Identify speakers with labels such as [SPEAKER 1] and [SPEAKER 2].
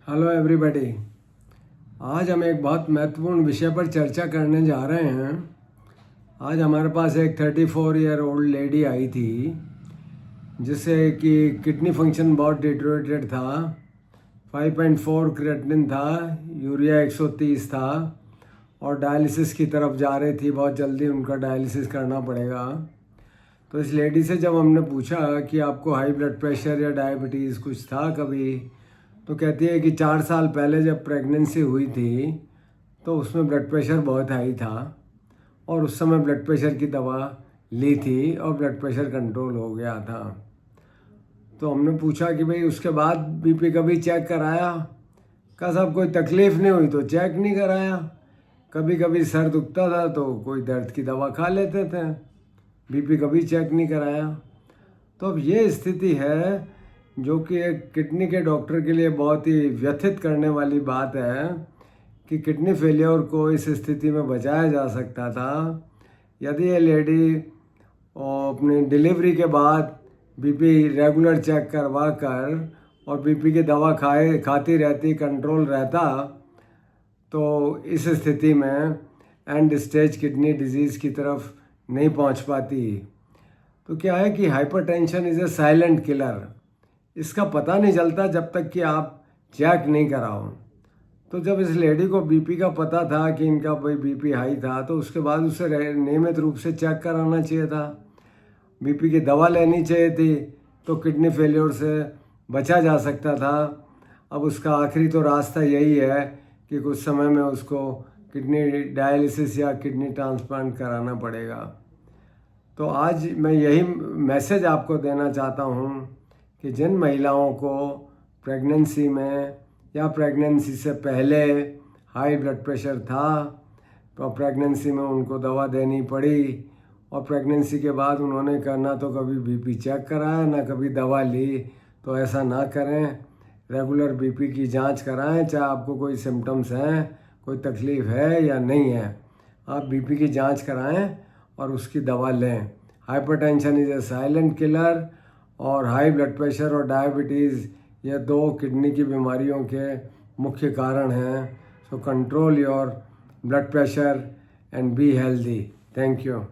[SPEAKER 1] Hello everybody. आज हम एक बहुत महत्वपूर्ण विषय पर चर्चा करने जा रहे हैं। आज हमारे पास एक 34 ईयर ओल्ड लेडी आई थी जिससे कि किडनी फंक्शन बहुत डिटोरेटेड था। 5.4 क्रिएटिनिन था, यूरिया 130 था और डायलिसिस की तरफ जा रही थी। बहुत जल्दी उनका डायलिसिस करना पड़ेगा। तो इस लेडी से जब हमने पूछा कि आपको हाई ब्लड प्रेशर या डायबिटीज़ कुछ था कभी, तो कहती है कि 4 साल पहले जब प्रेगनेंसी हुई थी तो उसमें ब्लड प्रेशर बहुत हाई था और उस समय ब्लड प्रेशर की दवा ली थी और ब्लड प्रेशर कंट्रोल हो गया था। तो हमने पूछा कि भाई उसके बाद बीपी कभी चेक कराया? कहा साहब कोई तकलीफ़ नहीं हुई तो चेक नहीं कराया। कभी कभी सर दुखता था तो कोई दर्द की दवा खा लेते थे, बीपी कभी चेक नहीं कराया। तो अब ये स्थिति है जो कि एक किडनी के डॉक्टर के लिए बहुत ही व्यथित करने वाली बात है कि किडनी फेलियर को इस स्थिति में बचाया जा सकता था यदि ये लेडी अपनी डिलीवरी के बाद बीपी रेगुलर चेक करवा कर और बीपी की दवा खाती रहती, कंट्रोल रहता, तो इस स्थिति में एंड स्टेज किडनी डिजीज़ की तरफ नहीं पहुंच पाती। तो क्या है कि hypertension is a silent killer. इसका पता नहीं चलता जब तक कि आप चेक नहीं कराओ। तो जब इस लेडी को बीपी का पता था कि इनका भाई बीपी हाई था, तो उसके बाद उसे नियमित रूप से चेक कराना चाहिए था, बीपी की दवा लेनी चाहिए थी, तो किडनी फेलियर से बचा जा सकता था। अब उसका आखिरी तो रास्ता यही है कि कुछ समय में उसको किडनी डायलिसिस या किडनी ट्रांसप्लांट कराना पड़ेगा। तो आज मैं यही मैसेज आपको देना चाहता हूँ कि जिन महिलाओं को प्रेगनेंसी में या प्रेगनेंसी से पहले हाई ब्लड प्रेशर था तो प्रेगनेंसी में उनको दवा देनी पड़ी और प्रेगनेंसी के बाद उन्होंने करना तो कभी बीपी चेक कराया ना कभी दवा ली, तो ऐसा ना करें। रेगुलर बीपी की जांच कराएं, चाहे आपको कोई सिम्टम्स हैं, कोई तकलीफ़ है या नहीं है, आप बीपी की जांच कराएं और उसकी दवा लें। Hypertension is a silent killer और हाई ब्लड प्रेशर और डायबिटीज़ ये 2 किडनी की बीमारियों के मुख्य कारण हैं। So control your blood pressure and be healthy. Thank you.